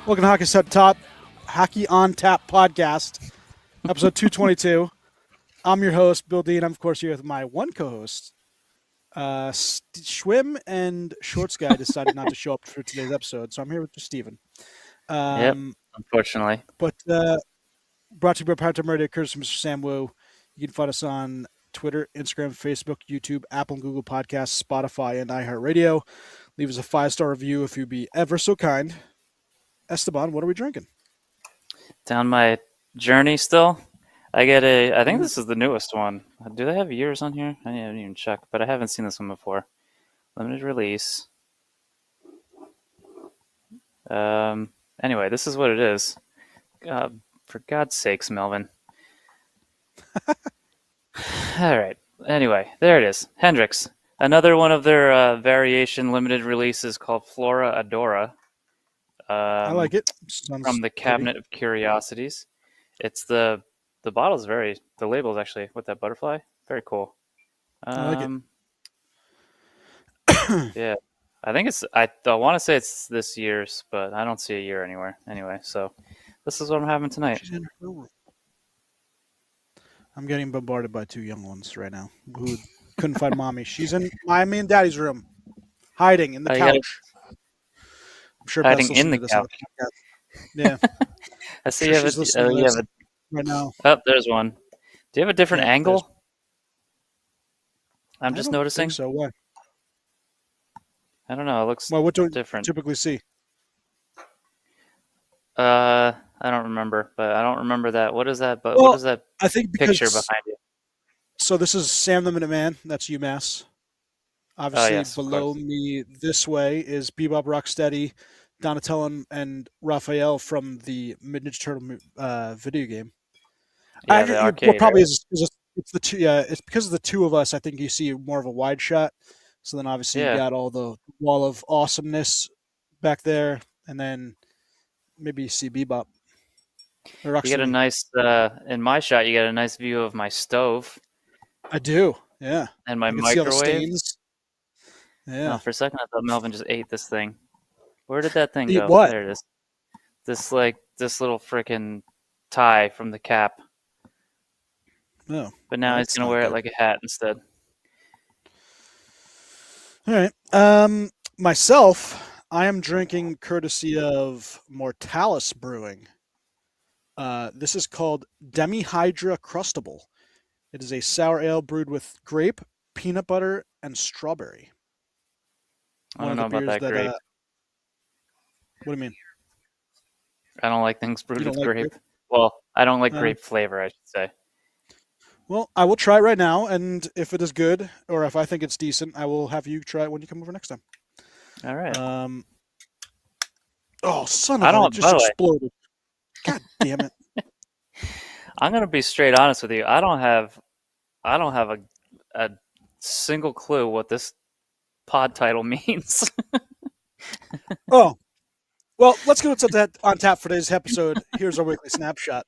Welcome to Hockey on Tap podcast, episode 222. I'm your host, Bill Dean. I'm, of course, here with my one co-host. Schwim and Shorts Guy decided not to show up for today's episode, so I'm here with Steven. Yep, unfortunately. But brought to you by Part-Time Radio, courtesy of Mr. Sam Wu. You can find us on Twitter, Instagram, Facebook, YouTube, Apple and Google Podcasts, Spotify, and iHeartRadio. Leave us a 5-star review if you'd be ever so kind. Esteban, what are we drinking? Down my journey still. I think this is the newest one. Do they have years on here? I haven't even checked, but I haven't seen this one before. Limited release. Anyway, this is what it is. For God's sakes, Melvin. All right. Anyway, there it is. Hendrix. Another one of their variation limited releases called Flora Adora. I like it. Sounds from the Cabinet of Curiosities. It's the bottle's the label's actually with that butterfly. Very cool. I like it. Yeah. I think I want to say it's this year's, but I don't see a year anywhere. Anyway, so this is what I'm having tonight. She's in her room. I'm getting bombarded by two young ones right now who couldn't find mommy. She's in mommy and daddy's room, hiding in the couch. I'm sure hiding in the couch. Yeah. I see you have a right now. Oh, there's one. Do you have a different angle? I'm just noticing. Think so what? I don't know. It looks what do different. You typically see? I don't remember, but I don't remember that. What is that? But what is that? I think picture behind you. So this is Sam the Minuteman. That's UMass. Obviously, below me this way is Bebop Rocksteady, Donatello, and Raphael from the Ninja Turtle video game. Yeah, the arcade. Probably it's the two. Yeah, it's because of the two of us. I think you see more of a wide shot. So then, obviously, you got all the wall of awesomeness back there, and then maybe you see Bebop. You get a nice in my shot. You get a nice view of my stove. I do, yeah. And my microwave. Yeah. Oh, for a second, I thought Melvin just ate this thing. Where did that thing go? What? There it is. This little freaking tie from the cap. No. But now he's gonna wear it like a hat instead. All right. Myself, I am drinking courtesy of Mortalis Brewing. This is called Demi-Hydra Crustable. It is a sour ale brewed with grape, peanut butter, and strawberry. I don't know about that grape. What do you mean? I don't like things brewed with grape. Well, I don't like grape flavor, I should say. Well, I will try it right now, and if it is good, or if I think it's decent, I will have you try it when you come over next time. All right. Oh, son of a! It just exploded. God damn it! I'm gonna be straight honest with you. I don't have a single clue what this pod title means. Oh, well, let's go to that on tap for today's episode. Here's our weekly snapshot.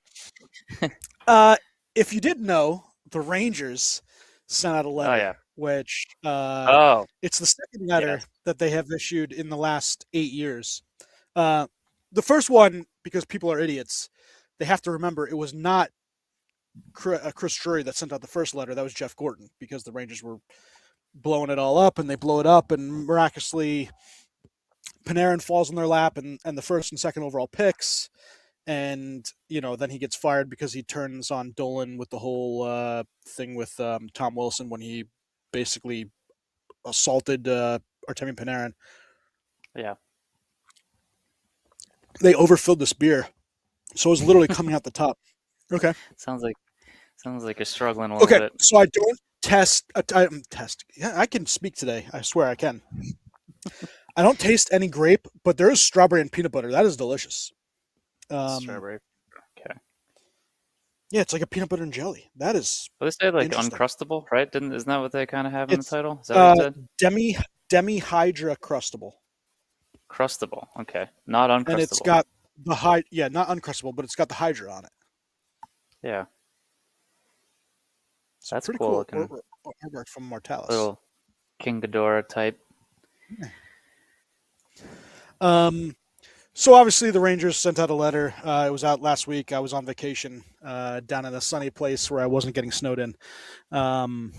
If you didn't know, the Rangers sent out a letter, which it's the second letter that they have issued in the last 8 years. The first one, because people are idiots, they have to remember it was not Chris Drury that sent out the first letter. That was Jeff Gordon, because the Rangers were blowing it all up, and they blow it up, and miraculously Panarin falls in their lap and the first and second overall picks. And, then he gets fired because he turns on Dolan with the whole thing with Tom Wilson when he basically assaulted Artemi Panarin. Yeah. They overfilled this beer, so it was literally coming out the top. Okay. Sounds like you're struggling a little bit. Okay, so I don't test. Yeah, I can speak today. I swear I can. I don't taste any grape, but there is strawberry and peanut butter. That is delicious. Strawberry. Okay. Yeah, it's like a peanut butter and jelly. That is. But they say like uncrustable, right? Isn't that what they kind of have in the title? Is that what it said? Demi-Hydra Crustable. Crustable. Okay, not uncrustable. And it's got the not uncrustable, but it's got the Hydra on it. Yeah. It's that's pretty cool. Looking. Artwork from Mortalis. Little King Ghidorah type. So obviously the Rangers sent out a letter. It was out last week. I was on vacation down in a sunny place where I wasn't getting snowed in. Um,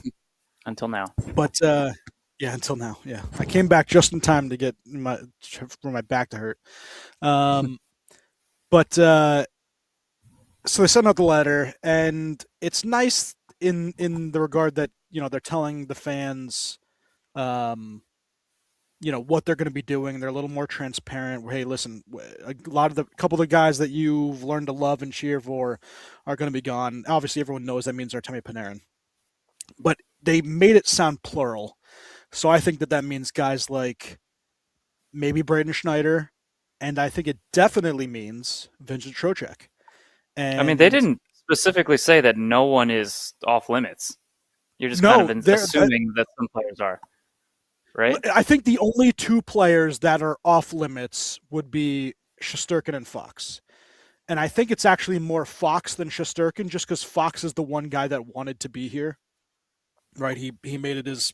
Until now. but yeah, until now. Yeah, I came back just in time to get for my back to hurt. Um, but so they sent out the letter, and it's nice in the regard that they're telling the fans, um, what they're going to be doing. They're a little more transparent. Hey, listen, a couple of the guys that you've learned to love and cheer for are going to be gone. Obviously, everyone knows that means Artemi Panarin, but they made it sound plural. So I think that means guys like maybe Braden Schneider, and I think it definitely means Vincent Trocheck. I mean, they And didn't specifically say that no one is off limits. You're just kind of no, assuming that some players are, right? I think the only two players that are off limits would be Shesterkin and Fox. And I think it's actually more Fox than Shesterkin, just because Fox is the one guy that wanted to be here. Right? He made it his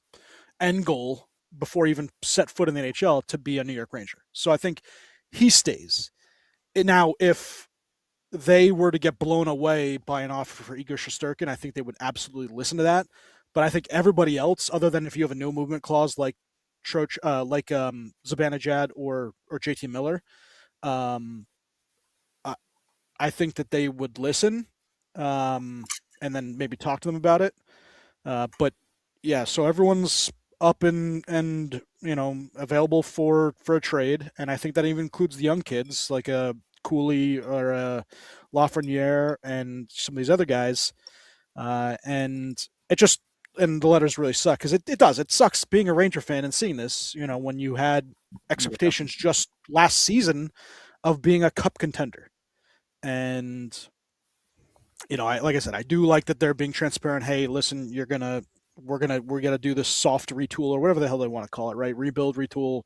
end goal before he even set foot in the NHL to be a New York Ranger. So I think he stays. Now, if they were to get blown away by an offer for Igor Shesterkin, I think they would absolutely listen to that. But I think everybody else, other than if you have a no movement clause like Zibanejad or JT Miller, um, I, I think that they would listen, and then maybe talk to them about it. But yeah, so everyone's up and available for a trade, and I think that even includes the young kids like a Cooley or a Lafreniere and some of these other guys. And it just and the letters really suck because it sucks being a Ranger fan and seeing this. When you had expectations just last season of being a Cup contender, and like I said, I do like that they're being transparent. Hey, listen, we're gonna do this soft retool or whatever the hell they want to call it, right? Rebuild, retool.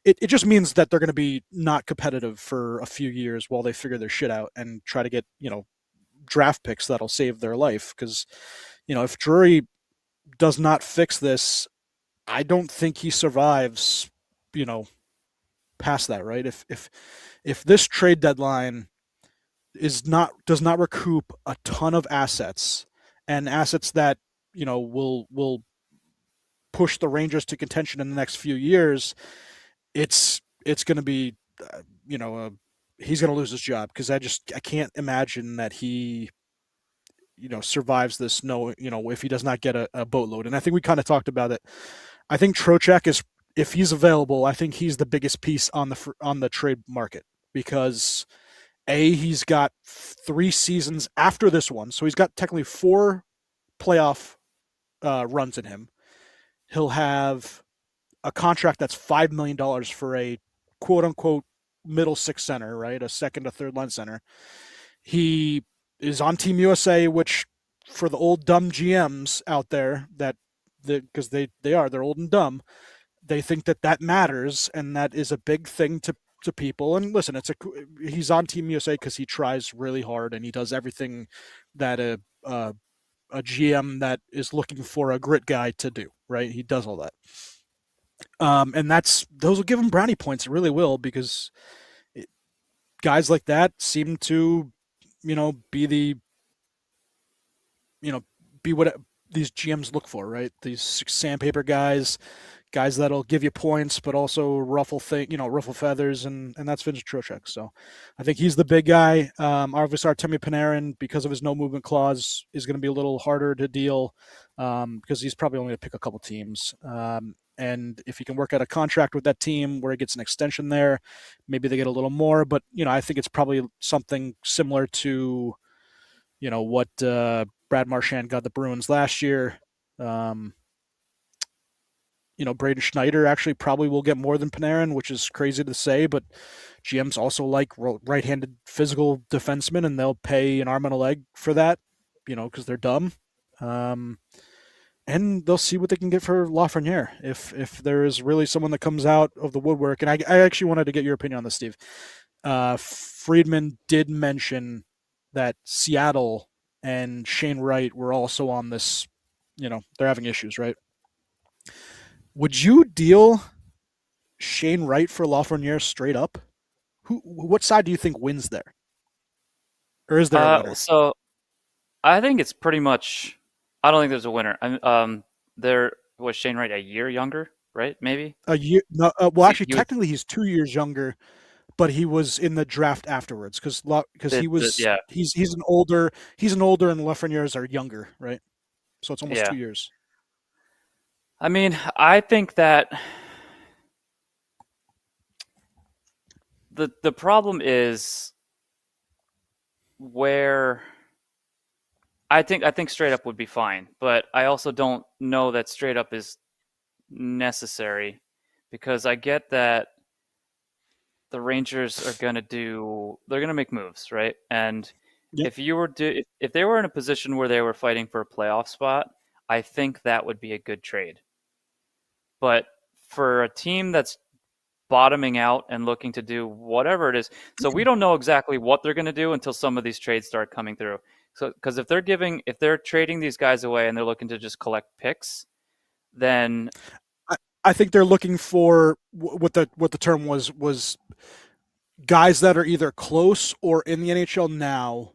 It just means that they're gonna be not competitive for a few years while they figure their shit out and try to get draft picks that'll save their life. Because if Drury does not fix this, I don't think he survives. Past that, right? If this trade deadline does not recoup a ton of assets and assets that will push the Rangers to contention in the next few years, it's going to be he's going to lose his job because I can't imagine that he survives this. No, if he does not get a boatload, and I think we kind of talked about it. I think Trocheck is, if he's available, I think he's the biggest piece on the trade market because he's got 3 seasons after this one, so he's got technically 4 playoff runs in him. He'll have a contract that's $5 million for a quote unquote middle six center, right? A second or third line center. He is on Team USA, which for the old dumb GMs out there because they're old and dumb, they think that matters and that is a big thing to people. And listen, he's on Team USA because he tries really hard and he does everything that a GM that is looking for a grit guy to do. Right? He does all that. And those will give him brownie points. It really will, because guys like that seem to, be the, be what these GMs look for, right? These sandpaper guys that'll give you points, but also ruffle feathers, and that's Vincent Trocheck. So I think he's the big guy. Obviously, Artemi Panarin, because of his no movement clause, is going to be a little harder to deal because he's probably only going to pick a couple teams. And if he can work out a contract with that team where he gets an extension there, maybe they get a little more. But I think it's probably something similar to what Brad Marchand got the Bruins last year. Braden Schneider actually probably will get more than Panarin, which is crazy to say, but GMs also like right-handed physical defensemen, and they'll pay an arm and a leg for that, because they're dumb. And they'll see what they can get for Lafreniere if there is really someone that comes out of the woodwork. And I actually wanted to get your opinion on this, Steve. Friedman did mention that Seattle and Shane Wright were also on this. They're having issues, right? Would you deal Shane Wright for Lafreniere straight up? What side do you think wins there, or is there a winner? So I think it's pretty much. I don't think there's a winner. There was Shane Wright a year younger, right? Maybe A year? No, well, he, actually, he was technically, he's 2 years younger, but he was in the draft afterwards because yeah, he's an older and Lafreniere's are younger, right? So it's almost yeah. 2 years. I mean, I think that the problem is where I think straight up would be fine, but I also don't know that straight up is necessary because I get that the Rangers are they're gonna make moves, right? And Yeah, if they were in a position where they were fighting for a playoff spot, I think that would be a good trade. But for a team that's bottoming out and looking to do whatever it is, so we don't know exactly what they're going to do until some of these trades start coming through. So because if they're trading these guys away and they're looking to just collect picks, then I think they're looking for what the term was guys that are either close or in the NHL now,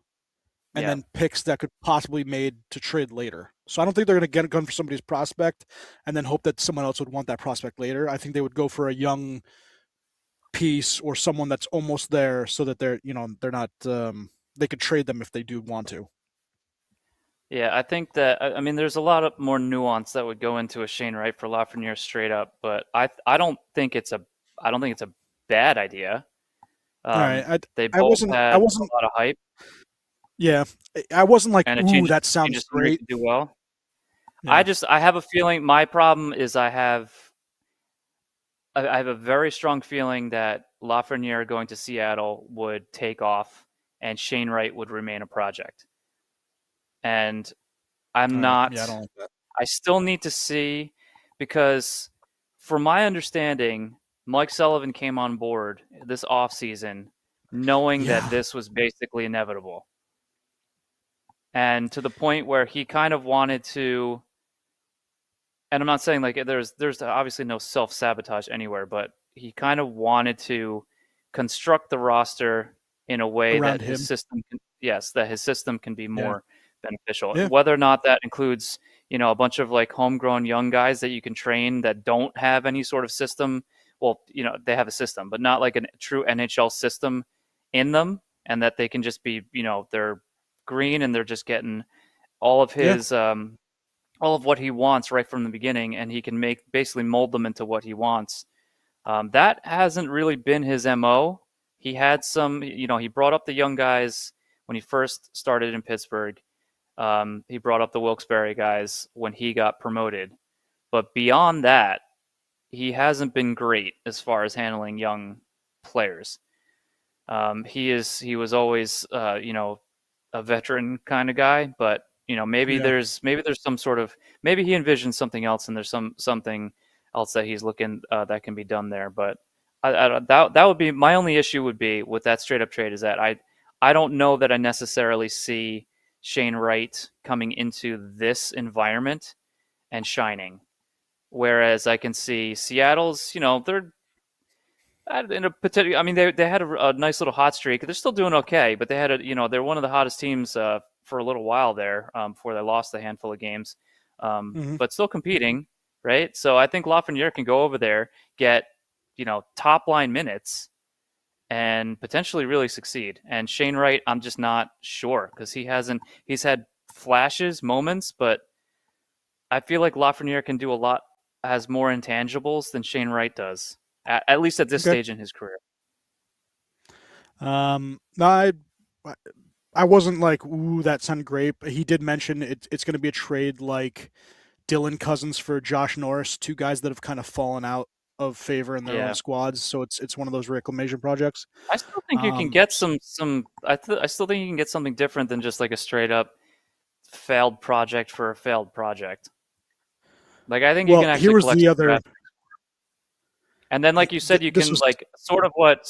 and yeah. then picks that could possibly be made to trade later. So I don't think they're going to get a gun for somebody's prospect and then hope that someone else would want that prospect later. I think they would go for a young piece or someone that's almost there, so that they're not they could trade them if they do want to. Yeah, I think that I mean there's a lot of more nuance that would go into a Shane Wright for Lafreniere straight up, but I don't think it's a bad idea. All right, They I both wasn't I had a wasn't lot of hype, yeah, I wasn't like, and it ooh, changes that sounds changes scenery great. to do well. Yeah, I have a feeling. My problem is I have a very strong feeling that Lafreniere going to Seattle would take off, and Shane Wright would remain a project. And I'm all right, yeah, I not. don't like that. I still need to see because, from my understanding, Mike Sullivan came on board this offseason knowing that Yeah, this was basically inevitable. And to the point where he kind of wanted to, and I'm not saying like there's obviously no self-sabotage anywhere, but he kind of wanted to construct the roster in a way around that him. his system can be Yeah, more beneficial. yeah, Whether or not that includes, a bunch of like homegrown young guys that you can train that don't have any sort of system. Well, they have a system, but not like a true NHL system in them, and that they can just be, they're green and they're just getting all of yeah, his all of what he wants right from the beginning, and he can basically mold them into what he wants. That hasn't really been his mo. He had some, he brought up the young guys when he first started in Pittsburgh. He brought up the Wilkes-Barre guys when he got promoted, but beyond that, he hasn't been great as far as handling young players. He was always a veteran kind of guy, but yeah. maybe there's some sort of maybe he envisions something else, and there's something else that he's looking that can be done there. But that would be my only issue would be with that straight up trade is that I don't know that I necessarily see Shane Wright coming into this environment and shining. Whereas I can see Seattle's, they're in a potential. I mean, they had a nice little hot streak. They're still doing okay, but they're one of the hottest teams for a little while there before they lost a handful of games, Hmm. but still competing, right? So I think Lafreniere can go over there, get top line minutes, and potentially really succeed. And Shane Wright, I'm just not sure because he's had flashes, moments, but I feel like Lafreniere can do a lot, has more intangibles than Shane Wright does, at least at this Okay. stage in his career. No, I wasn't like, ooh, that sounded great. But he did mention it's going to be a trade like Dylan Cousins for Josh Norris, two guys that have kind of fallen out of favor in their own Yeah, squads. So it's one of those reclamation projects. I still think you can Um, get some. I still think you can get something different than just like a straight up failed project for a failed project. Like I think you well, can here actually was collect the some other. draft. And then, like you said, you This can was like sort of what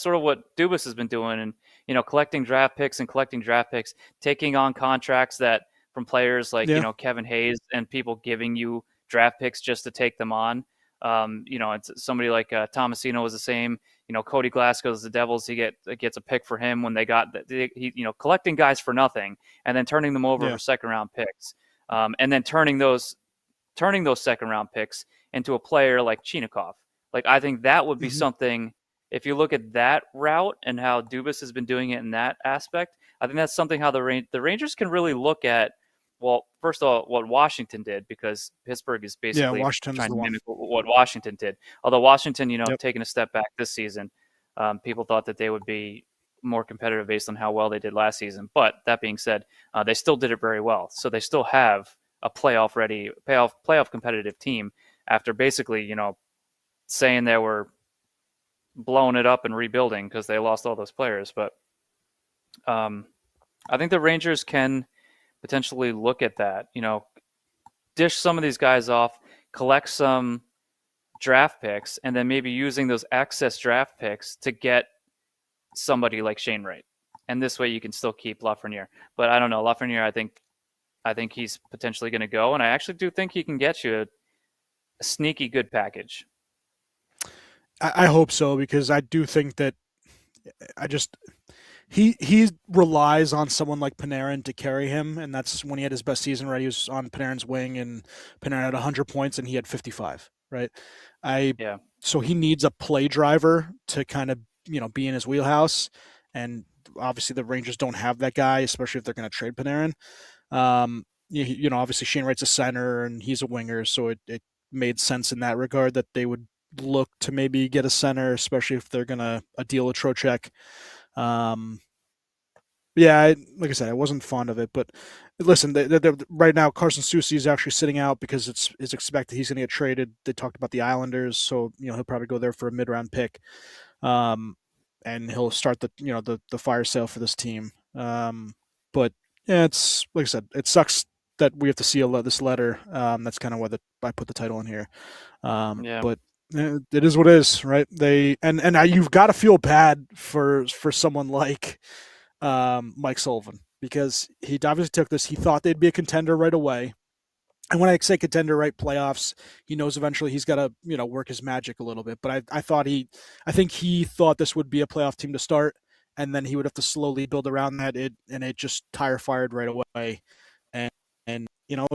Dubas has been doing, and collecting draft picks and collecting draft picks, taking on contracts that from players like yeah, Kevin Hayes and people giving you draft picks just to take them on. It's somebody like Tomasino was the same. Cody Glass goes to the Devils. He gets a pick for him when they got collecting guys for nothing and then turning them over for second round picks, and then turning those second round picks into a player like Chinikov. Like I think that would be something. If you look at that route and how Dubas has been doing it in that aspect, I think that's something how the Rangers can really look at. Well, first of all, what Washington did, because Pittsburgh is basically trying to mimic what Washington did. Although Washington, taking a step back this season, people thought that they would be more competitive based on how well they did last season. But that being said, they still did it very well. So they still have a playoff competitive team after basically, saying they were blowing it up and rebuilding because they lost all those players. But I think the Rangers can potentially look at that, dish some of these guys off, collect some draft picks, and then maybe using those excess draft picks to get somebody like Shane Wright. And this way you can still keep Lafreniere. But I don't know. Lafreniere, I think he's potentially going to go, and I actually do think he can get you a sneaky good package. I hope so, because I do think that he relies on someone like Panarin to carry him, and that's when he had his best season, right? He was on Panarin's wing, and Panarin had 100 points, and he had 55, right? So he needs a play driver to kind of, be in his wheelhouse, and obviously the Rangers don't have that guy, especially if they're going to trade Panarin. Obviously Shane Wright's a center, and he's a winger, so it made sense in that regard that they would look to maybe get a center, especially if they're going to deal with Trocheck. Like I said, I wasn't fond of it, but listen, right now Carson Soucy is actually sitting out because it's expected he's going to get traded. They talked about the Islanders, so he'll probably go there for a mid-round pick, and he'll start the fire sale for this team. But yeah, it's like I said, it sucks that we have to see this letter. That's kind of why I put the title in here. But it is what it is, right? You've got to feel bad for someone like Mike Sullivan, because he obviously took this. He thought they'd be a contender right away. And when I say contender, right, playoffs, he knows eventually he's got to, work his magic a little bit. But I think he thought this would be a playoff team to start, and then he would have to slowly build around that. It just tire fired right away. And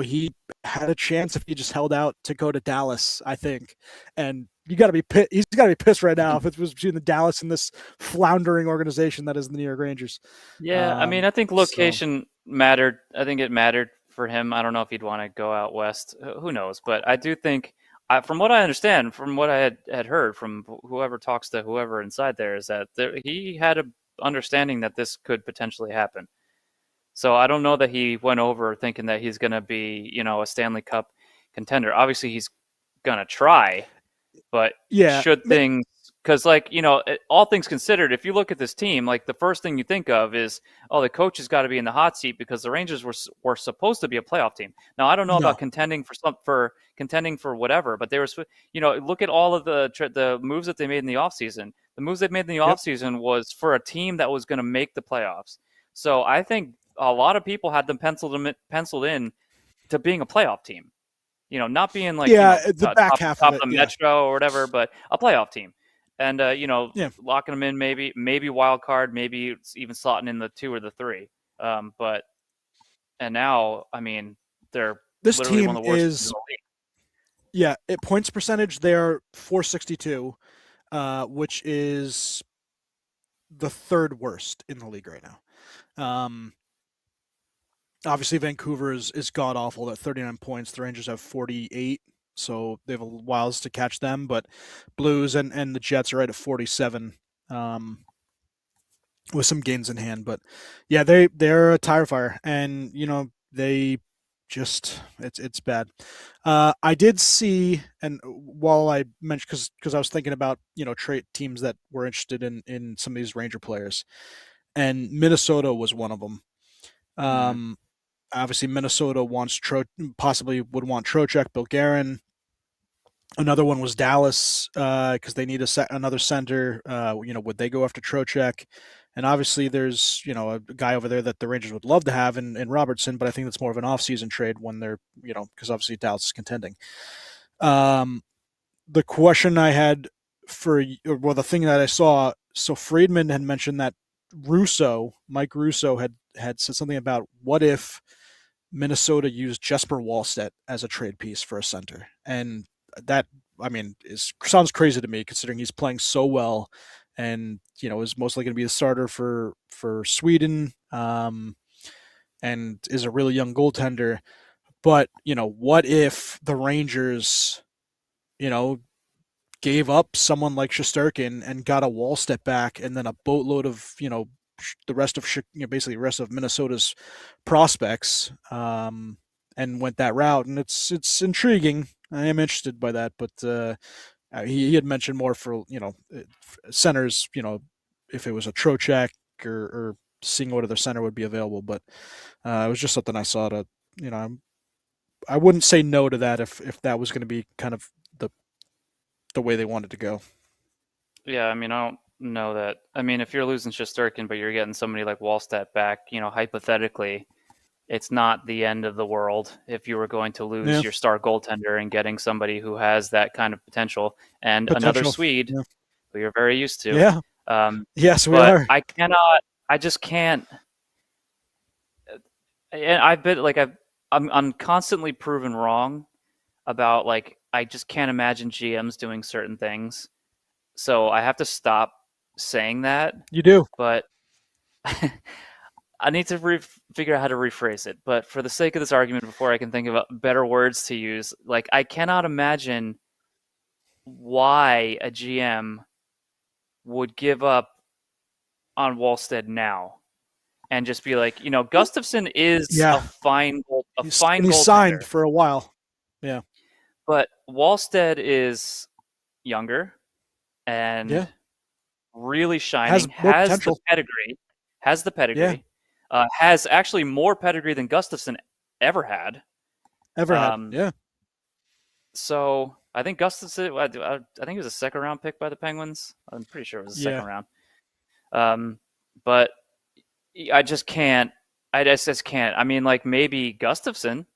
he had a chance if he just held out to go to Dallas, I think. And he's got to be pissed right now if it was between the Dallas and this floundering organization that is the New York Rangers. Yeah, I think location mattered. I think it mattered for him. I don't know if he'd want to go out west. Who knows? But I do think, from what I understand, from what I had heard from whoever talks to whoever inside there, is that he had an understanding that this could potentially happen. So I don't know that he went over thinking that he's going to be, a Stanley Cup contender. Obviously, he's going to try, but should things – because, all things considered, if you look at this team, the first thing you think of is, the coach has got to be in the hot seat because the Rangers were supposed to be a playoff team. Now, I don't know about contending for whatever, but they were look at all of the moves that they made in the offseason. The moves they made in the offseason was for a team that was going to make the playoffs. So I think a lot of people had them penciled in to being a playoff team. Not being the back half top of the Metro or whatever, but a playoff team. And locking them in, maybe wild card, maybe it's even slotting in the 2 or the 3. And now, they're this literally team one of the worst is in the league. Yeah, at points percentage, they're .462, which is the third worst in the league right now. Obviously, Vancouver is god awful at 39 points. The Rangers have 48, so they have a whiles to catch them. But Blues and the Jets are right at 47, with some gains in hand. But yeah, they're a tire fire, and they just it's bad. I did see, and while I mentioned, because I was thinking about trade teams that were interested in some of these Ranger players, and Minnesota was one of them. Obviously, Minnesota possibly would want Trocheck, Bill Guerin. Another one was Dallas, because they need another center. Would they go after Trocheck? And obviously, there's a guy over there that the Rangers would love to have in Robertson, but I think that's more of an off-season trade when they're because obviously Dallas is contending. The question I had the thing that I saw, so Friedman had mentioned that Mike Russo had said something about what if Minnesota used Jesper Wallstedt as a trade piece for a center, and that, I mean, sounds crazy to me considering he's playing so well, and is mostly going to be the starter for Sweden, and is a really young goaltender. But what if the Rangers, you know, gave up someone like Shesterkin and got a Wallstedt back, and then a boatload of the rest of basically the rest of Minnesota's prospects, and went that route, and it's intriguing. I am interested by that, but he had mentioned more for centers, if it was a Trocheck or seeing what other center would be available, but it was just something I saw to I wouldn't say no to that if that was going to be kind of the way they wanted to go. Yeah, I mean, I don't know that. I mean, if you're losing Shesterkin, but you're getting somebody like Wallstedt back, hypothetically, it's not the end of the world if you were going to lose your star goaltender and getting somebody who has that kind of potential. And another Swede, who you're very used to. Yeah. Yes, we but are. I just can't. And I'm constantly proven wrong about, I just can't imagine GMs doing certain things. So I have to stop saying that. You do. But I need to figure out how to rephrase it. But for the sake of this argument, before I can think of better words to use, I cannot imagine why a GM would give up on Wallstedt now and just be like, Gustafsson is a fine goaltender. He's signed for a while. Yeah. But Wallstedt is younger and really shining, has the pedigree, has actually more pedigree than Gustafsson ever had. Yeah. So I think Gustafsson, I think he was a second round pick by the Penguins. I'm pretty sure it was a second round. But I just can't. I just can't. I mean, maybe Gustafsson,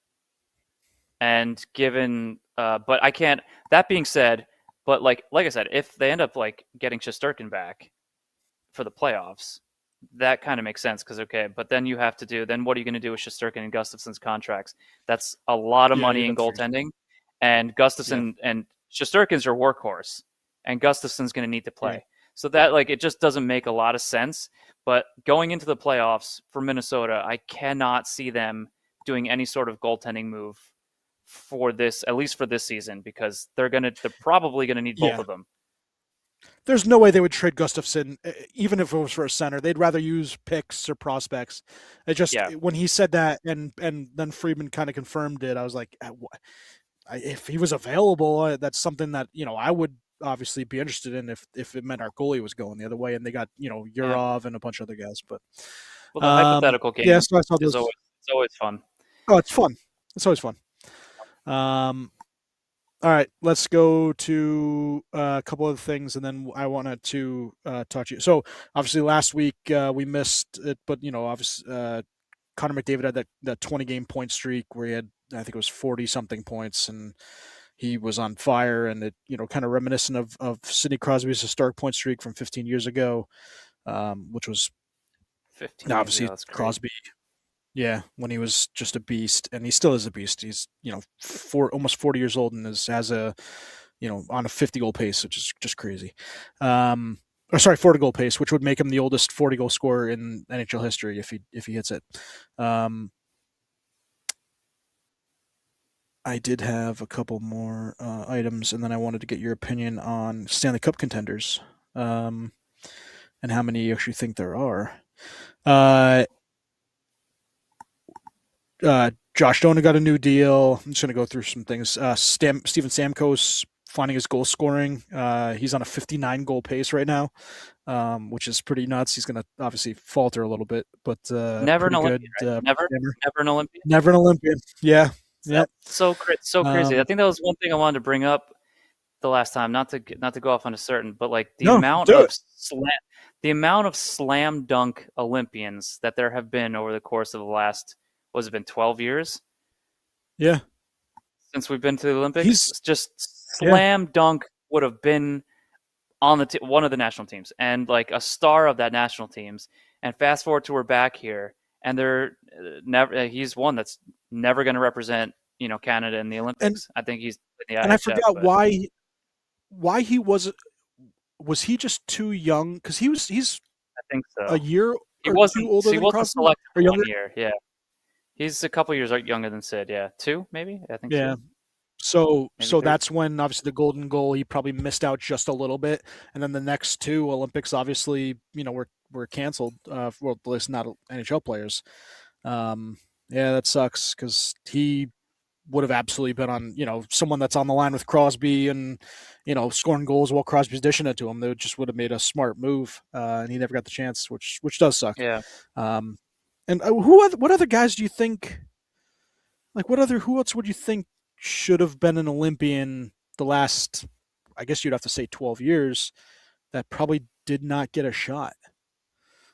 and given, but I can't. That being said, but like I said, if they end up getting Shesterkin back for the playoffs, that kind of makes sense because but then you have to do. Then what are you going to do with Shesterkin and Gustafsson's contracts? That's a lot of money in goaltending, and Gustafsson and Shesterkin's your workhorse, and Gustafsson's going to need to play. Yeah. So that it just doesn't make a lot of sense. But going into the playoffs for Minnesota, I cannot see them doing any sort of goaltending move for this, at least for this season, because they're probably gonna need both of them. There's no way they would trade Gustafsson, even if it was for a center. They'd rather use picks or prospects. It just when he said that, and then Friedman kind of confirmed it, I was like, if he was available, that's something that I would obviously be interested in if it meant our goalie was going the other way, and they got Yurov and a bunch of other guys. But the hypothetical game so is always fun. Oh, it's fun. It's always fun. All right, let's go to a couple of things, and then I wanted to talk to you. So obviously last week we missed it, but obviously Connor McDavid had that 20-game point streak where he had, I think it was 40-something points, and he was on fire, and it kind of reminiscent of Sidney Crosby's historic point streak from 15 years ago, which was 15 obviously ago, Crosby. Yeah, when he was just a beast, and he still is a beast. He's almost 40 years old and has a on a 50-goal pace, which is just crazy. 40-goal pace, which would make him the oldest 40-goal scorer in NHL history if he hits it. I did have a couple more items, and then I wanted to get your opinion on Stanley Cup contenders, and how many you actually think there are. Josh Dolan got a new deal. I'm just going to go through some things. Steven Stamkos finding his goal scoring. He's on a 59-goal pace right now, which is pretty nuts. He's going to obviously falter a little bit, but never an Olympian. Right? Never an Olympian. Never an Olympian. Yeah. Yep. So crazy. I think that was one thing I wanted to bring up the last time. Not to go off on a certain, but the amount of slam dunk Olympians that there have been over the course of the last, was it been 12 years? Yeah. Since we've been to the Olympics, just slam dunk would have been on the one of the national teams and like a star of that national teams. And fast forward to we're back here, and they're never. He's one that's never going to represent Canada in the And Olympics. I think he's in the and I IHF, forgot but why he was he just too young? Because he's I think a so. year He or two wasn't. older He than wasn't Crosby selected or for one younger. year. Yeah, he's a couple years younger than Sid. Yeah, two maybe. I think Yeah. two, maybe So three. that's when obviously the golden goal he probably missed out just a little bit, and then the next two Olympics obviously were canceled. Well, at least not NHL players. Yeah, that sucks because he would have absolutely been on someone that's on the line with Crosby and scoring goals while Crosby's dishing it to him. They just would have made a smart move, and he never got the chance, which does suck. Yeah. Um, and what other guys do you think? Like, who else would you think should have been an Olympian the last, I guess you'd have to say 12 years, that probably did not get a shot?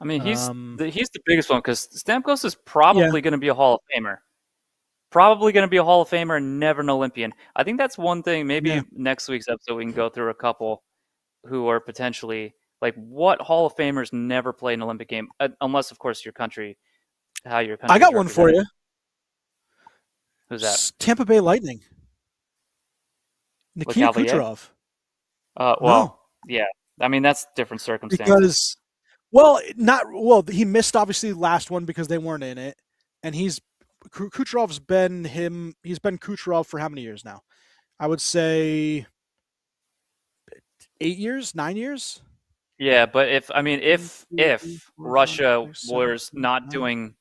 I mean, Um, he's the biggest one because Stamkos is yeah, probably going to be a Hall of Famer. Probably going to be a Hall of Famer and never an Olympian. I think that's one thing. yeah. Maybe next week's episode we can go through a couple who are potentially like what Hall of Famers never played an Olympic game, unless of course how your I country is got one for represented. you. Who's that? Tampa Bay Lightning. Nikita LeCavalier? Kucherov. No, Well, yeah. I mean, that's different circumstances. because he missed obviously the last one because they weren't in it, and Kucherov's been him. He's been Kucherov for how many years now? I would say 8 years, 9 years. Yeah, but One, two, three, if four, five, Russia six, seven, was eight, not nine. doing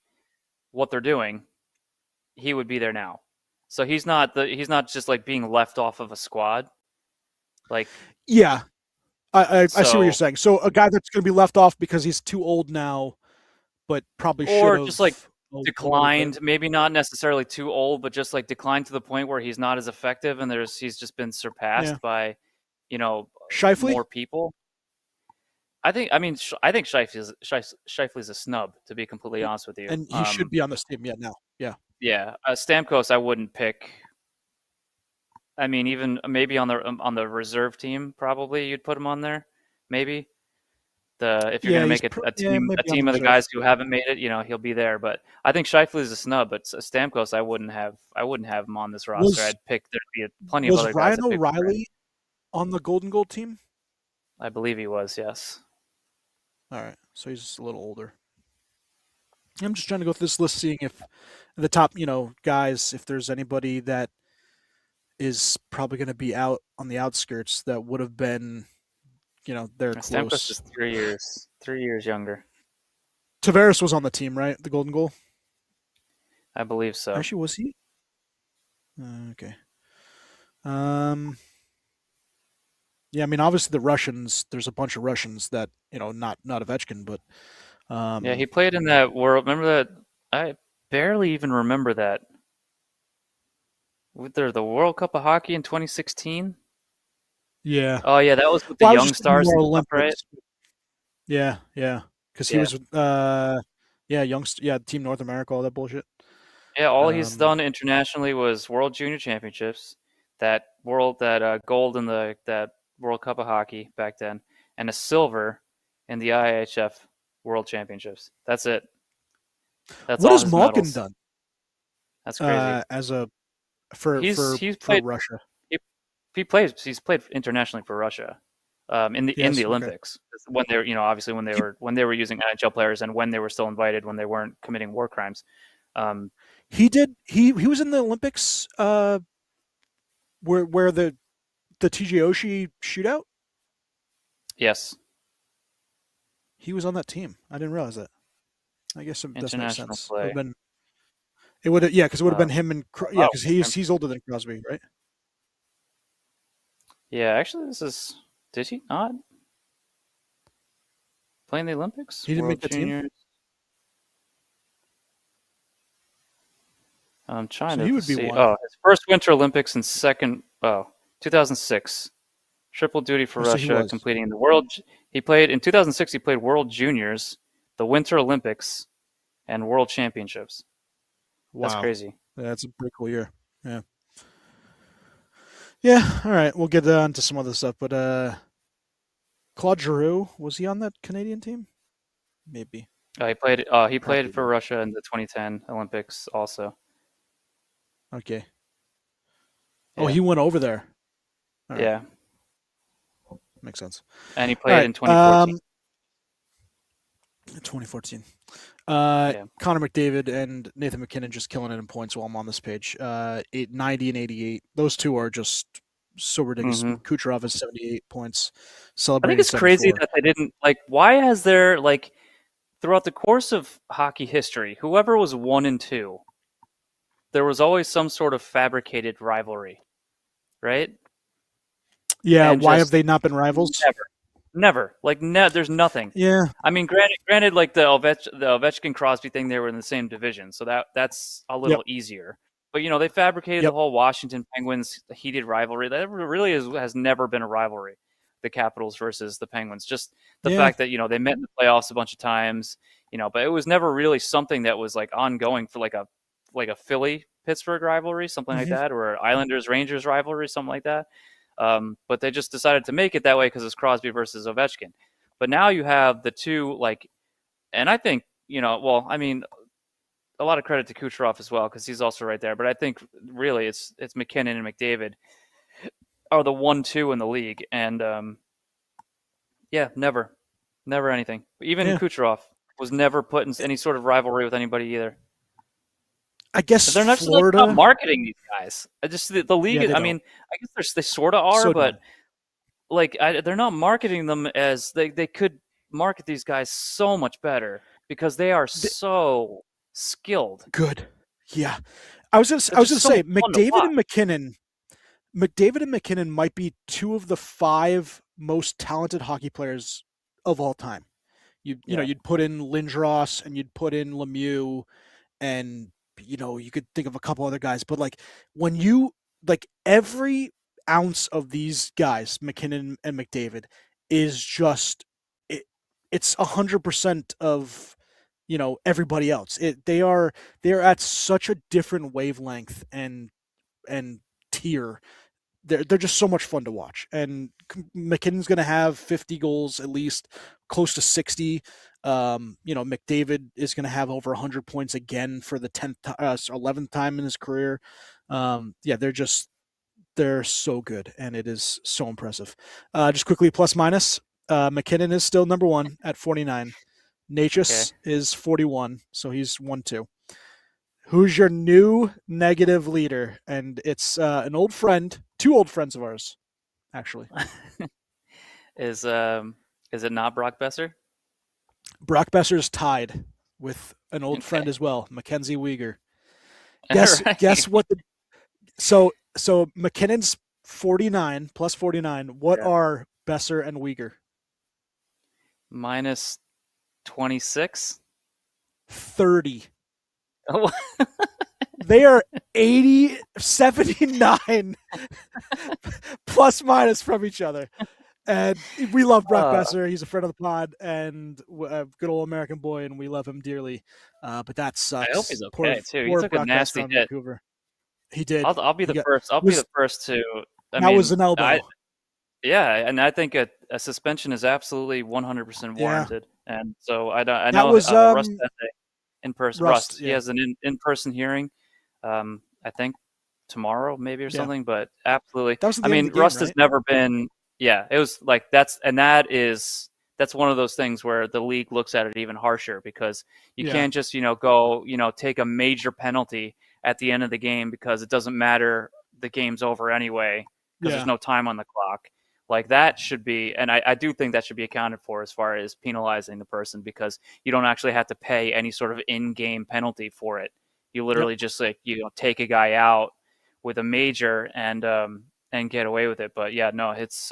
what they're doing, he would be there now. So he's not just like being left off of a squad. Like Yeah, I see what you're so saying. So a guy that's going to be left off because he's too old now, but probably should or just like have a little bit. declined, maybe not necessarily too old, but just like declined to the point where he's not as effective and he's just been Yeah, surpassed by, you know, Shifley, more people. I think Shifley's a snub, to be completely honest with you. and he should be on this team. Yeah, now. Yeah, Yeah, Stamkos I wouldn't pick. I mean, even maybe on the reserve team, probably you'd put him on there. Maybe if you're yeah, gonna make it a maybe on the team of the reserve. guys who haven't made it, he'll be there. But I think Shifley's a snub. But Stamkos, I wouldn't have him on this roster. Was I'd pick there'd be plenty of was other guys Ryan to pick over him. O'Reilly on the Golden Goal team? I believe he was. Yes. All right, so he's just a little older. I'm just trying to go through this list, seeing if the top, guys, if there's anybody that is probably going to be out on the outskirts that would have been, they're Stamkos is close. 3 years younger. Tavares was on the team, right? The Golden Goal. I believe so. Actually, was he? Okay. Um. Yeah, I mean, obviously the Russians. There's a bunch of Russians that not Ovechkin, but Yeah, he played in that world. Remember that? I barely even remember that. Was there the World Cup of Hockey in 2016? yeah. Oh yeah, that was with the Well, I was young just thinking stars more and stuff, right? Olympics. Yeah, yeah, because he Yeah, was yeah, Team North America, all that bullshit. yeah. All he's Um, done internationally was World Junior Championships, that gold in that World Cup of Hockey back then, and a silver in the IHF World Championships. That's it. That's what all has his Malkin medals. done That's crazy. as a He's for played Russia? he, he's played internationally for Russia, in the Yes, okay. Olympics when they were obviously He when they were using NHL players and when they were still invited when they weren't committing war crimes. Um, he did he was in the Olympics where the TJ Oshie shootout. yes, He was on that team. I didn't realize that. I guess it does make international sense. play. It would have, yeah, because it would have Uh, been him and yeah, oh, because he's older than Crosby, right? yeah. Actually, did he not play in the Olympics? He didn't make World the team, Juniors. I'm trying so to he would be see. one. Oh, his first Winter Olympics and second. Oh, 2006. Triple duty for Oh, so he Russia, was. completing the World. He played in 2006. He played World Juniors, the Winter Olympics, and World Championships. That's Wow, crazy. that's a pretty cool year. Yeah, yeah. All right, we'll get on to some other stuff, but Claude Giroux, was he on that Canadian team? Maybe. He played. He Probably played for not. Russia in the 2010 Olympics also. Okay. Oh, Yeah. he went over there. All right. Yeah. Makes sense. And he All played right. in 2014. 2014. Yeah. Connor McDavid and Nathan MacKinnon just killing it in points while I'm on this page. 90 and 88. Those two are just so ridiculous. Mm-hmm. Kucherov has 78 points, I think celebrating it's crazy 74. that they didn't like. Why has there like throughout the course of hockey history, whoever was 1 and 2, there was always some sort of fabricated rivalry, right? Yeah, And why have just they not been rivals? never, like, there's nothing. Yeah. I mean, granted, like the Ovechkin Crosby thing, they were in the same division, so that's a Yep. little easier. But they fabricated the Yep. whole Washington Penguins heated rivalry. That really has never been a rivalry. The Capitals versus the Penguins. Just the Yeah. fact that they met in the playoffs a bunch of times, but it was never really something that was like ongoing for like a Philly Pittsburgh rivalry, something like Mm-hmm. that, or Islanders Rangers rivalry, something like that. But they just decided to make it that way because it's Crosby versus Ovechkin. But now you have the two, like, and I think, well, I mean, a lot of credit to Kucherov as well because he's also right there. But I think really it's McKinnon and McDavid are the 1-2 in the league, and yeah, never anything. Even Yeah. Kucherov was never put in any sort of rivalry with anybody either. I guess They're not just like not Florida. marketing these guys. I just the league. Yeah, they I don't. mean, I guess they sort of are, So but dumb. like they're not marketing them as they could market these guys so much better because they are so skilled. Good. Yeah. I was They're gonna just so say much fun to McDavid watch. and McKinnon might be two of the 5 most talented hockey players of all time. Yeah. You'd put in Lindros and you'd put in Lemieux, and you could think of a couple other guys, but like when you like every ounce of these guys, McKinnon and McDavid, is just it's 100% of everybody else. They're at such a different wavelength and tier. They're just so much fun to watch. And McKinnon's going to have 50 goals at least, close to 60. McDavid is going to have over 100 points again for the 10th, 11th time in his career. Yeah, they're so good, and it is so impressive. Just quickly, plus minus. McKinnon is still number 1 at 49. Okay. Natchez is 41, so he's 1-2. Who's your new negative leader? And it's an old friend, 2 old friends of ours, actually. Is it not Brock Besser? Brock Besser's tied with an old Okay. friend as well, Mackenzie Weegar. Right. Guess what? So McKinnon's 49 plus 49. What Yeah. are Besser and Weegar? Minus 26. 30. Oh, They are 80, 79 plus minus from each other. And we love Brock Besser. He's a friend of the pod and a good old American boy, and we love him dearly. But that sucks. I hope he's Poor, okay too. He poor took a Brock Besser nasty on hit. Vancouver. He did. I'll be the first. I'll be the first to. That was an elbow. Yeah, and I think a suspension is absolutely 100% warranted. Yeah. And so I know that was, Russ has a in-person. Rust, yeah. He has an in-person hearing. I think tomorrow maybe or something. But absolutely. That was the I mean, end of the game, Rust right? has never been. Yeah, it was like that's one of those things where the league looks at it even harsher because you can't just go take a major penalty at the end of the game because it doesn't matter, the game's over anyway because there's no time on the clock. Like that should be, and I do think that should be accounted for as far as penalizing the person because you don't actually have to pay any sort of in-game penalty for it. You literally just take a guy out with a major and get away with it. But yeah, no, it's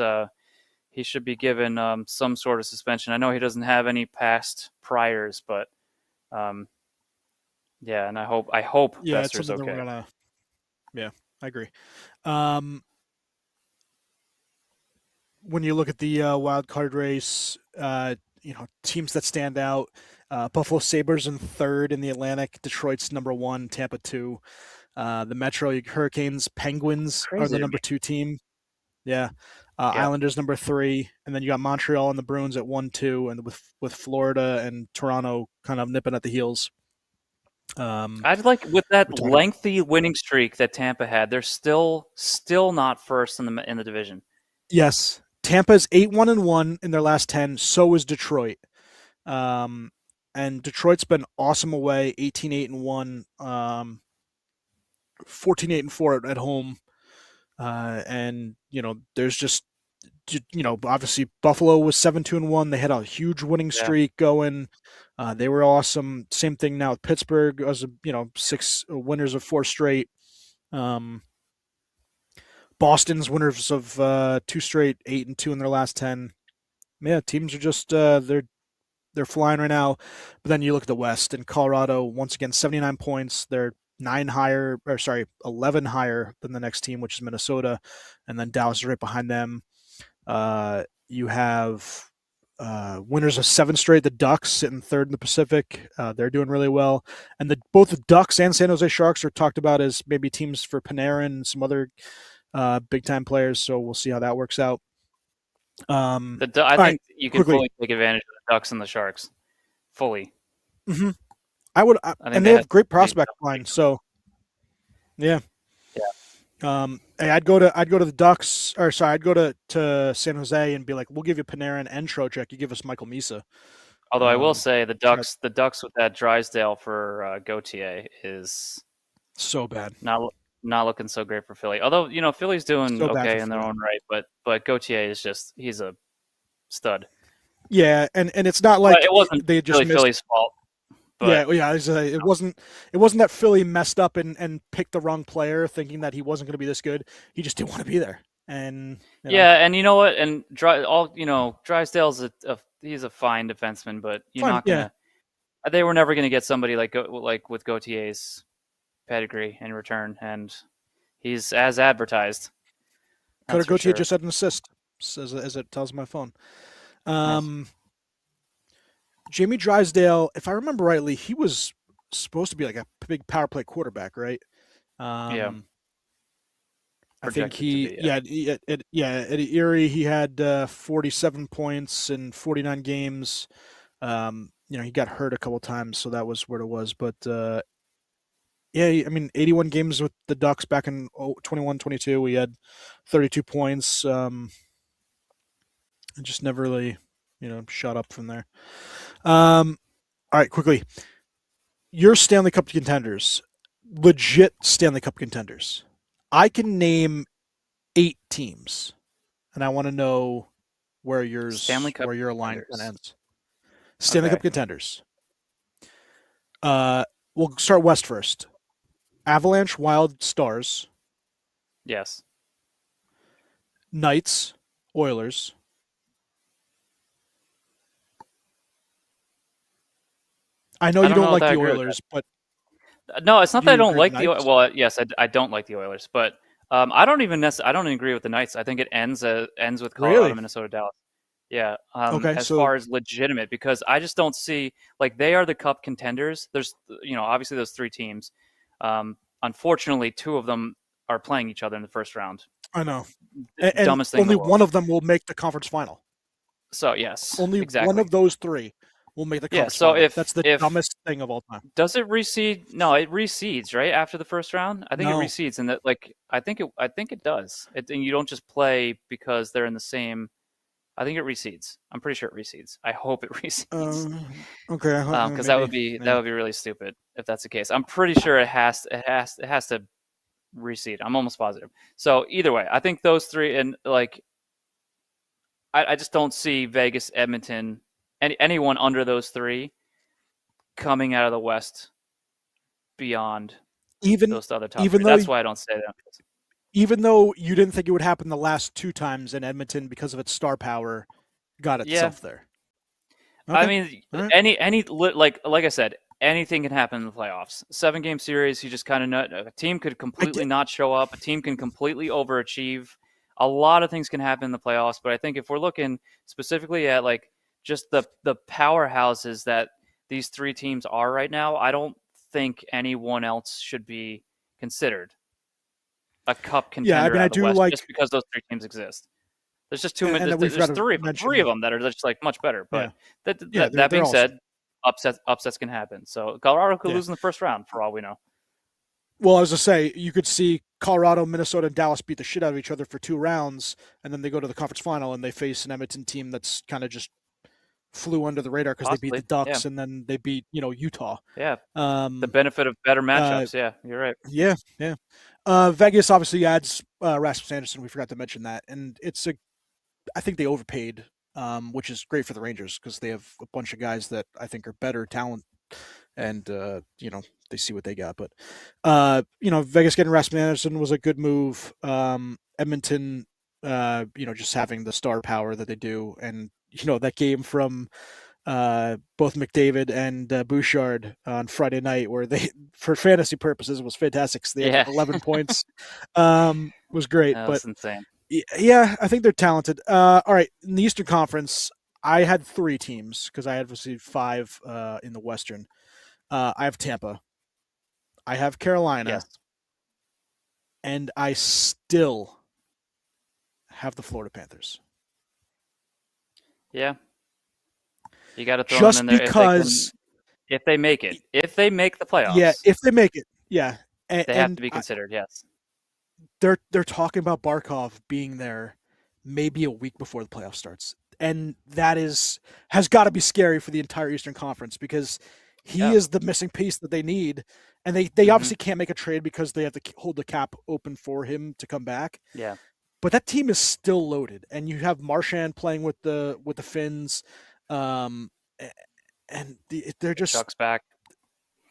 he should be given some sort of suspension. I know he doesn't have any past priors, but yeah, and I hope Besser's okay. Yeah, I agree. When you look at the wild card race, teams that stand out: Buffalo Sabres in 3rd in the Atlantic, Detroit's number 1, Tampa 2. The Metro Hurricanes, Penguins are the number 2 team. Yeah. Yep. Islanders number 3, and then you got Montreal and the Bruins at 1-2, and with Florida and Toronto kind of nipping at the heels. I'd like with that We're talking. lengthy winning streak that Tampa had, they're still not first in the division. Yes, Tampa's 8-1-1 in their last 10. So is Detroit. And Detroit's been awesome away, 18-8-1, 14-8-4 at home. And there's just obviously Buffalo was 7-2-1. They had a huge winning Yeah. streak going. They were awesome. Same thing now with Pittsburgh, as 6 winners of 4 straight. Boston's winners of 2 straight, 8-2 in their last 10. Yeah, teams are just they're flying right now. But then you look at the West, and Colorado once again 79 points. They're 11 higher than the next team, which is Minnesota, and then Dallas is right behind them. You have winners of 7 straight. The Ducks sitting third in the Pacific. They're doing really well, and both the Ducks and San Jose Sharks are talked about as maybe teams for Panarin and some other big time players. So we'll see how that works out. I think you can fully take advantage of the Ducks and the Sharks, fully. Mm-hmm. I would, and they have great prospect line. So, yeah. Hey, I'd go to the Ducks, or sorry, I'd go to San Jose and be like, we'll give you Panarin and Trocheck. You give us Michael Misa. Although I will say the Ducks with that Drysdale for Gauthier is so bad. Not looking so great for Philly. Although Philly's doing okay in their own right, but Gauthier is he's a stud. Yeah, and it's not like it wasn't they just really Philly's fault. But it wasn't that Philly messed up and picked the wrong player, thinking that he wasn't going to be this good. He just didn't want to be there. And and you know what? And Drysdale's he's a fine defenseman, but you're not gonna. Yeah. They were never going to get somebody like with Gauthier's pedigree in return, and he's as advertised. Cutter Gauthier just had an assist, as it tells my phone. Nice. Jamie Drysdale, if I remember rightly, he was supposed to be like a big power play quarterback, right? Yeah. I think at Erie he had 47 points in 49 games. He got hurt a couple times, so that was where it was. But I mean, 81 games with the Ducks back in 21-22. We had 32 points. It just never really, shot up from there. All right, quickly. Your Stanley Cup contenders, legit Stanley Cup contenders. I can name 8 teams, and I want to know where your line ends. Stanley Cup contenders. We'll start West first. Avalanche, Wild, Stars. Yes. Knights, Oilers. I know you don't like the Oilers, but no, it's not that I don't like the Oilers. Well, yes, I don't like the Oilers, but I don't even agree with the Knights. I think it ends with Colorado, Minnesota, Dallas. Yeah. As far as legitimate, because I just don't see they are the Cup contenders. There's obviously those 3 teams. Unfortunately, 2 of them are playing each other in the first round. I know. And dumbest thing. Only one of them will make the conference final. So yes, only one of those 3 will make the conference. So final. That's the dumbest thing of all time. Does it reseed? No, it reseeds right after the first round. I think it reseeds, and that I think it does. And you don't just play because they're in the same. I think it reseeds. I'm pretty sure it reseeds. I hope it reseeds. Okay. Because that would be really stupid if that's the case. I'm pretty sure it has to reseed. I'm almost positive. So either way, I think those 3 and I just don't see Vegas, Edmonton, anyone under those 3 coming out of the West beyond those other top 3. That's why I don't say that. Even though you didn't think it would happen the last 2 times in Edmonton because of its star power, got itself there. Okay. I mean, any like I said, anything can happen in the playoffs. 7-game series, you just kind of know a team could completely not show up. A team can completely overachieve. A lot of things can happen in the playoffs, but I think if we're looking specifically at just the powerhouses that these 3 teams are right now, I don't think anyone else should be considered a Cup contender. Yeah, I mean, I do West, just because those 3 teams exist. There's just too many. and then we forgot There's to three mention, of them that are just like much better. yeah, But yeah, that they're being awesome. said, upsets can happen. So Colorado could Yeah. lose in the first round for all we know. Well, I was to say, you could see Colorado, Minnesota, and Dallas beat the shit out of each other for 2 rounds, and then they go to the conference final and they face an Edmonton team that's kind of just flew under the radar because they beat the Possibly, yeah, Ducks and then they beat Utah. yeah. The Um, benefit of better uh, matchups. Yeah, you're right. yeah, yeah. Vegas obviously adds Rasmus Anderson. We forgot to mention that, and I think they overpaid, which is great for the Rangers because they have a bunch of guys that I think are better talent, and they see what they got. But Vegas getting Rasmus Anderson was a good move. Edmonton, just having the star power that they do, and that game from both McDavid and Bouchard on Friday night, where they, for fantasy purposes, was fantastic. They had Yeah, 11 points. Was great, that but was insane. yeah, I think they're talented. All right, in the Eastern Conference, I had 3 teams because I had received 5 in the Western. I have Tampa, I have Carolina, Yes. and I still have the Florida Panthers. Yeah, you got to throw them in Just there if they can. because, If they make it, if they make the yeah, playoffs, if they make it, yeah, they have and to be considered. Yes. they're talking about Barkov being there maybe a week before the playoff starts, and that has got to be scary for the entire Eastern Conference because he Yeah. is the missing piece that they need, and they Mm-hmm. obviously can't make a trade because they have to hold the cap open for him to come back. Yeah. But that team is still loaded, and you have Marchand playing with the Finns, um, and they're just, Chuck's back.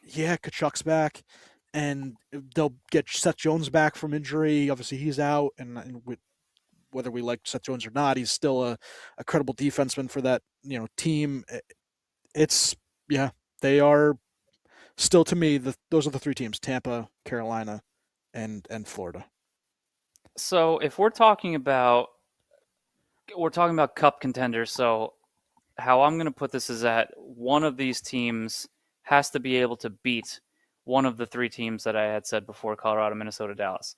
yeah, Kachuk's back, and they'll get Seth Jones back from injury. Obviously, he's out, and with, whether we like Seth Jones or not, he's still a credible defenseman for that team. It's yeah, they are still, to me, those are the 3 teams: Tampa, Carolina, and Florida. So if we're talking about cup contenders, so how I'm going to put this is that one of these teams has to be able to beat one of the 3 teams that I had said before: Colorado, Minnesota, Dallas.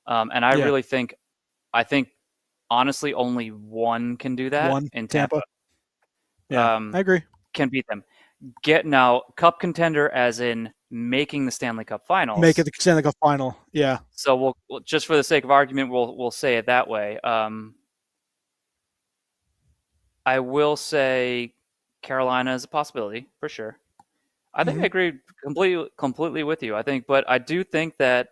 And Yeah, I think honestly, only one can do that one in Tampa. Tampa. Yeah, I agree. Can beat them. Get now cup contender as in making the Stanley Cup Make it Finals. the Stanley Cup final. Yeah, So we'll just for the sake of argument, we'll say it that way. I will say Carolina is a possibility for sure. I think I hmm agree completely with you. I think, but I do think that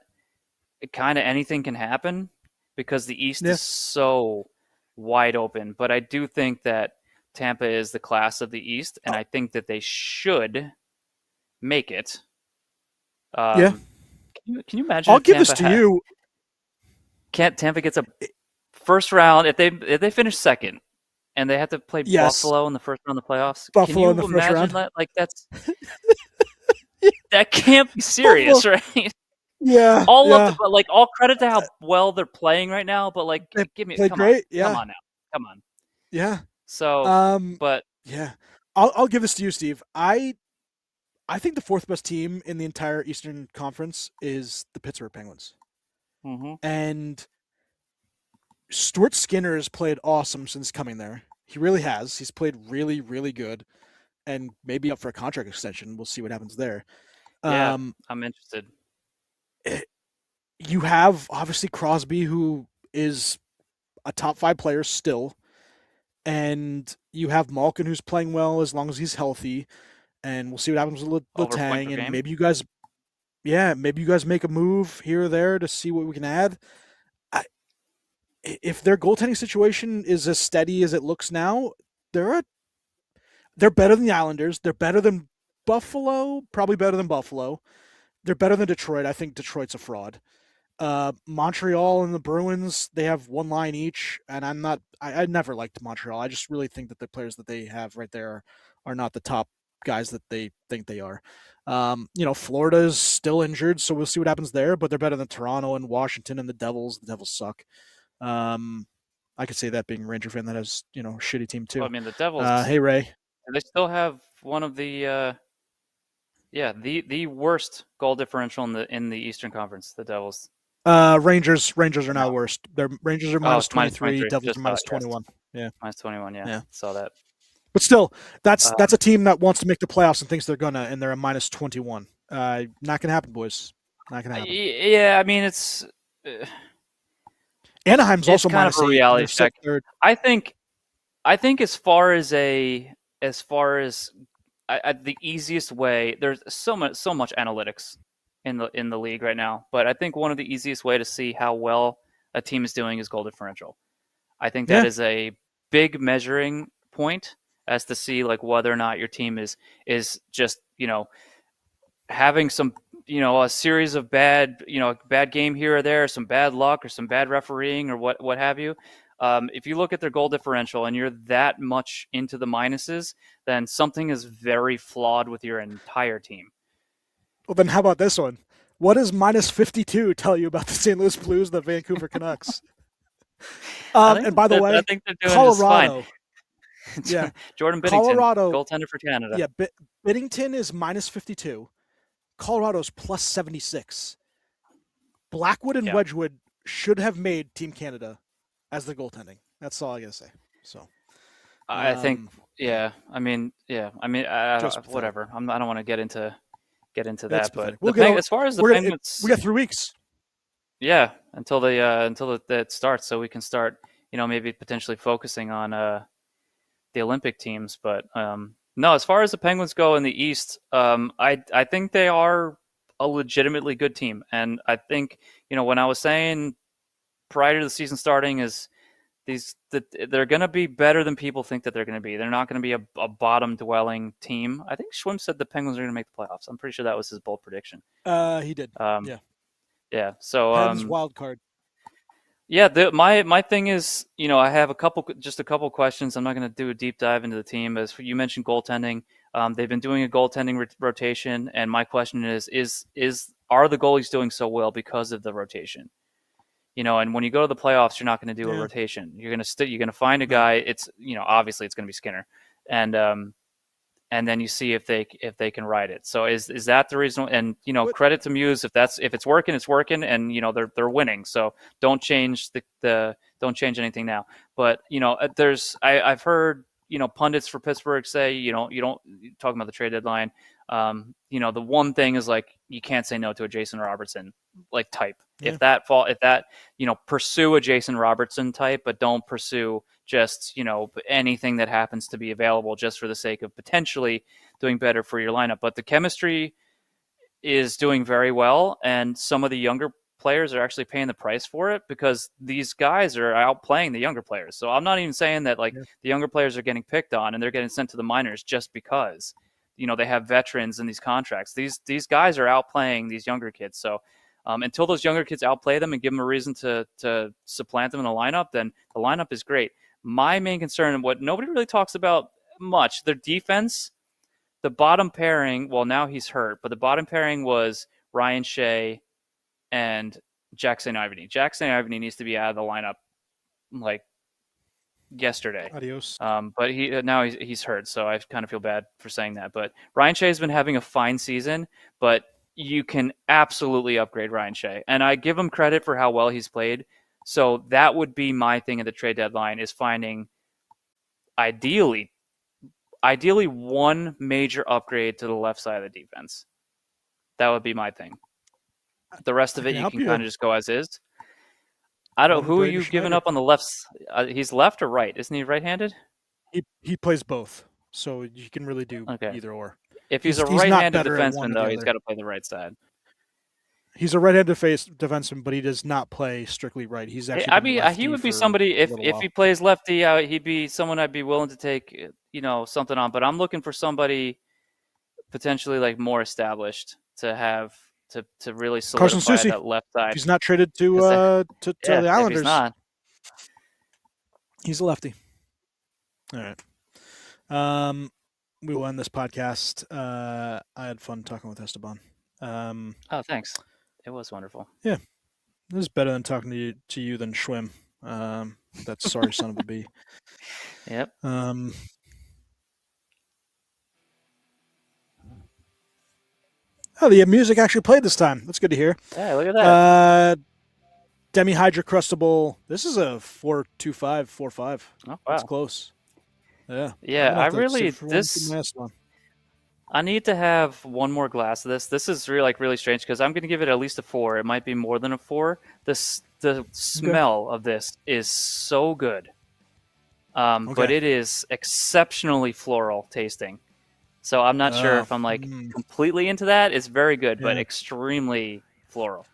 kind of anything can happen because the East yeah, is so wide open. But I do think that Tampa is the class of the East, and I think that they should make it. yeah. Can you imagine I'll if give this to you. can't Tampa gets a first round if they finish second and they have to play Yes, Buffalo in the first round of the playoffs? Can Buffalo in the you first imagine round. that? Like that can't be Buffalo. serious, right? Yeah, All of the yeah. but like all credit to how well they're playing right now, but like They give me played great. come Yeah, on now, come on. yeah. So, Um, but yeah. I'll give this to you, Steve. I think the 4th best team in the entire Eastern Conference is the Pittsburgh Penguins, mm-hmm. and Stuart Skinner has played awesome since coming there. He really has. He's played really, really good, and maybe up for a contract extension. We'll see what happens there. Yeah, Um, I'm interested. you have obviously Crosby, who is a top 5 player still, and you have Malkin, who's playing well as long as he's healthy. And we'll see what happens with Over point per Letang, and game. maybe you guys make a move here or there to see what we can add. I, if their goaltending situation is as steady as it looks now, they're a, they're better than the Islanders. They're better than Buffalo, probably better than Buffalo. They're better than Detroit. I think Detroit's a fraud. Montreal and the Bruins, they have 1 line each, and I never liked Montreal. I just really think that the players that they have right there are not the top guys that they think they are. Florida is still injured, so we'll see what happens there, but they're better than Toronto and Washington and the Devils. The Devils suck. Um, I could say that being a Ranger fan that has, a shitty team Well, too. I mean, the Devils, Hey, Ray. they still have one of the the worst goal differential in the Eastern Conference. The Devils. Rangers are now No. the worst. Their Rangers are Oh, minus it's minus 23. 23. Devils are Just saw it. minus Yes, 21. Yeah, minus 21. Yeah, yeah. saw that. But still, that's Um, a team that wants to make the playoffs and thinks they're gonna, and they're a minus 21. Not gonna happen, boys. Not gonna happen. yeah, I mean Anaheim's it's also kind of minus a 8, and they're reality set check. third. I think as far as the easiest way, there's so much analytics in the league right now, but I think one of the easiest way to see how well a team is doing is goal differential. I think that Yeah. is a big measuring point as to see like whether or not your team is just having some a series of bad game here or there, some bad luck or some bad refereeing or what have you. If you look at their goal differential and you're that much into the minuses, then something is very flawed with your entire team. Well, then how about this one? What does minus 52 tell you about the St. Louis Blues, the Vancouver Canucks? And by the I way, think they're doing just fine. Colorado. Yeah, Jordan Binnington, Colorado, goaltender for Canada. yeah, Binnington is minus 52. Colorado's plus 76. Blackwood and Yeah. Wedgwood should have made Team Canada as the goaltending. That's all I gotta say. So, I think, yeah. I mean, whatever. I don't want to get into that, but as far as the Penguins, we got 3 weeks. Yeah, until that starts, so we can start, maybe potentially focusing on the Olympic teams. But no, as far as the Penguins go in the East, I think they are a legitimately good team, and I think when I was saying prior to the season starting is they're going to be better than people think that they're going to be. They're not going to be a bottom dwelling team. I think Schwim said the Penguins are going to make the playoffs. I'm pretty sure that was his bold prediction. He did. Yeah. Yeah. So Pens wild card. Yeah, my thing is, I have a couple questions. I'm not going to do a deep dive into the team. As you mentioned, goaltending, they've been doing a goaltending rotation, and my question is are the goalies doing so well because of the rotation? And when you go to the playoffs, you're not going to do a rotation. You're going to find a guy. It's obviously it's going to be Skinner, and then you see if they can ride it. So is that the reason? And credit to Muse if it's working, it's working, and they're winning. So don't change don't change anything now. But I've heard pundits for Pittsburgh say you don't talking about the trade deadline. The one thing is like you can't say no to a Jason Robertson like type. Yeah. If that pursue a Jason Robertson type, but don't pursue just anything that happens to be available just for the sake of potentially doing better for your lineup. But the chemistry is doing very well, and some of the younger players are actually paying the price for it because these guys are outplaying the younger players. So I'm not even saying that the younger players are getting picked on and they're getting sent to the minors just because they have veterans in these contracts. These guys are outplaying these younger kids. So until those younger kids outplay them and give them a reason to supplant them in the lineup, then the lineup is great. My main concern, and what nobody really talks about much, their defense, the bottom pairing, well, now he's hurt, but the bottom pairing was Ryan Shea and Jack St. Ivany. Jack St. Ivany needs to be out of the lineup like yesterday. Adios. But now he's hurt, so I kind of feel bad for saying that. But Ryan Shea's been having a fine season, but you can absolutely upgrade Ryan Shea. And I give him credit for how well he's played. So that would be my thing at the trade deadline is finding ideally one major upgrade to the left side of the defense. That would be my thing. The rest of it you can kind of just go as is. I don't know who are you giving up on the left. He's left or right? Isn't he right-handed? He plays both, so you can really do either or. If he's a right-handed defenseman, though, he's got to play the right side. He's a right-handed defenseman, but he does not play strictly right. He's actually. He would be somebody if he plays lefty. He'd be someone I'd be willing to take, something on. But I'm looking for somebody potentially like more established to have to really solidify that left side. He's not traded to the Islanders. If he's not, he's a lefty. All right. We will end this podcast. I had fun talking with Esteban. Thanks. It was wonderful. Yeah. This is better than talking to you than Schwim. That sorry son of a bee. Yep. The music actually played this time. That's good to hear. Yeah, look at that. Demi-hydrocrustable. This is a 4.25, 4.5. Oh, wow. That's close. Yeah. Yeah, I really one. I need to have one more glass of this. This is really strange because I'm going to give it at least a 4. It might be more than a 4. The smell of this is so good, but it is exceptionally floral tasting. So I'm not sure if I'm like completely into that. It's very good, but extremely floral,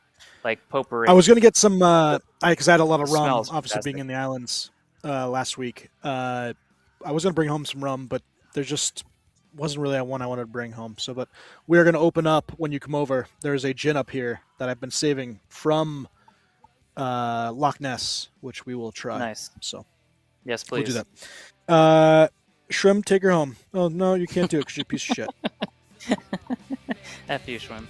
like potpourri. I was going to get some because I had a lot of rum, obviously fantastic. being in the islands last week. I was going to bring home some rum, but there just wasn't really one I wanted to bring home. So, but we are going to open up when you come over. There's a gin up here that I've been saving from Loch Ness, which we will try. Nice. So, yes, please. We'll do that. Shrimp, take her home. Oh, no, you can't do it because you're a piece of shit. F you, Shrimp.